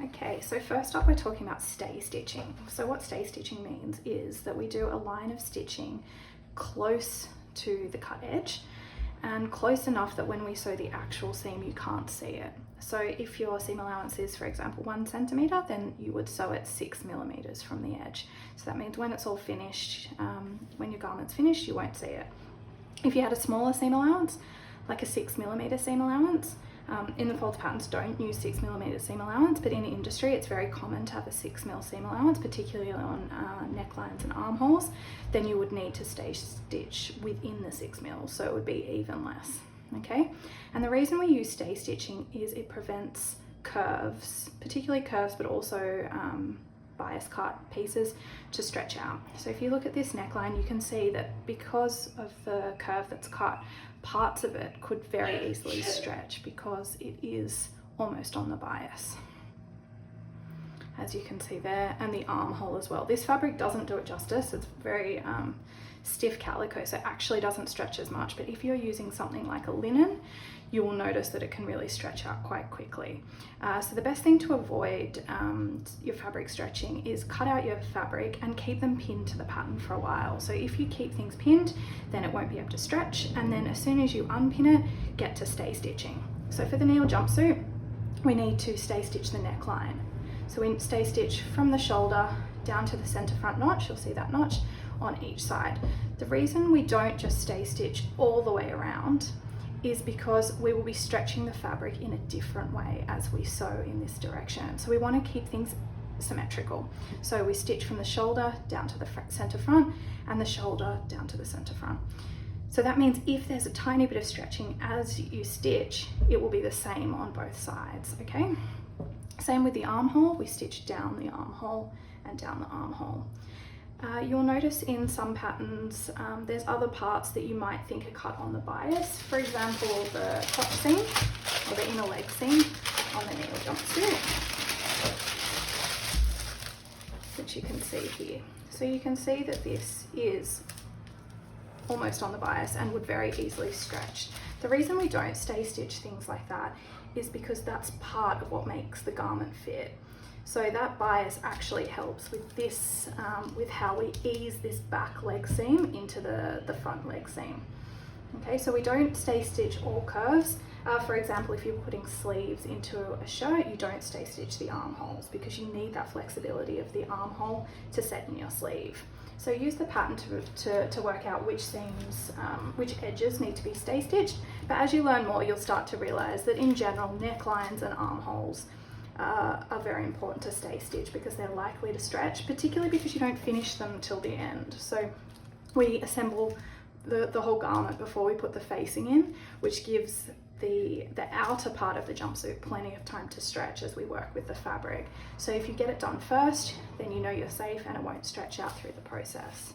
Okay, so first up we're talking about stay stitching. So what stay stitching means is that we do a line of stitching close to the cut edge and close enough that when we sew the actual seam you can't see it. So if your seam allowance is, for example, 1 centimetre, then you would sew it 6 millimetres from the edge. So that means when it's all finished, when your garment's finished, you won't see it. If you had a smaller seam allowance, like a 6 millimetre seam allowance, in the folds patterns don't use 6 millimetre seam allowance, but in industry it's very common to have a 6 mil seam allowance, particularly on necklines and armholes. Then you would need to stay stitch within the 6 mil, so it would be even less. Okay, and the reason we use stay stitching is it prevents curves, particularly curves, but also bias cut pieces to stretch out. So if you look at this neckline, you can see that because of the curve that's cut, parts of it could very easily stretch because it is almost on the bias, as you can see there, and the armhole as well. This fabric doesn't do it justice. It's very stiff calico, so it actually doesn't stretch as much, but if you're using something like a linen, you will notice that it can really stretch out quite quickly. So the best thing to avoid your fabric stretching is cut out your fabric and keep them pinned to the pattern for a while. So if you keep things pinned, then it won't be able to stretch, and then as soon as you unpin it, get to stay stitching. So for the Neale jumpsuit, we need to stay stitch the neckline. So we stay stitch from the shoulder down to the center front notch. You'll see that notch on each side. The reason we don't just stay stitch all the way around is because we will be stretching the fabric in a different way as we sew in this direction. So we want to keep things symmetrical. So we stitch from the shoulder down to the center front and the shoulder down to the center front. So that means if there's a tiny bit of stretching as you stitch, it will be the same on both sides, okay? Same with the armhole, we stitch down the armhole and down the armhole. You'll notice in some patterns there's other parts that you might think are cut on the bias. For example, the crotch seam or the inner leg seam on the Neale jumpsuit, which you can see here. So you can see that this is almost on the bias and would very easily stretch. The reason we don't stay stitch things like that is because that's part of what makes the garment fit. So that bias actually helps with this, with how we ease this back leg seam into the front leg seam. Okay, so we don't stay stitch all curves. For example, if you're putting sleeves into a shirt, you don't stay stitch the armholes because you need that flexibility of the armhole to set in your sleeve. So use the pattern to work out which seams, which edges need to be stay stitched. But as you learn more, you'll start to realize that in general, necklines and armholes are very important to stay stitch because they're likely to stretch, particularly because you don't finish them till the end. So we assemble the whole garment before we put the facing in, which gives the outer part of the jumpsuit plenty of time to stretch as we work with the fabric. So if you get it done first, then you know you're safe and it won't stretch out through the process.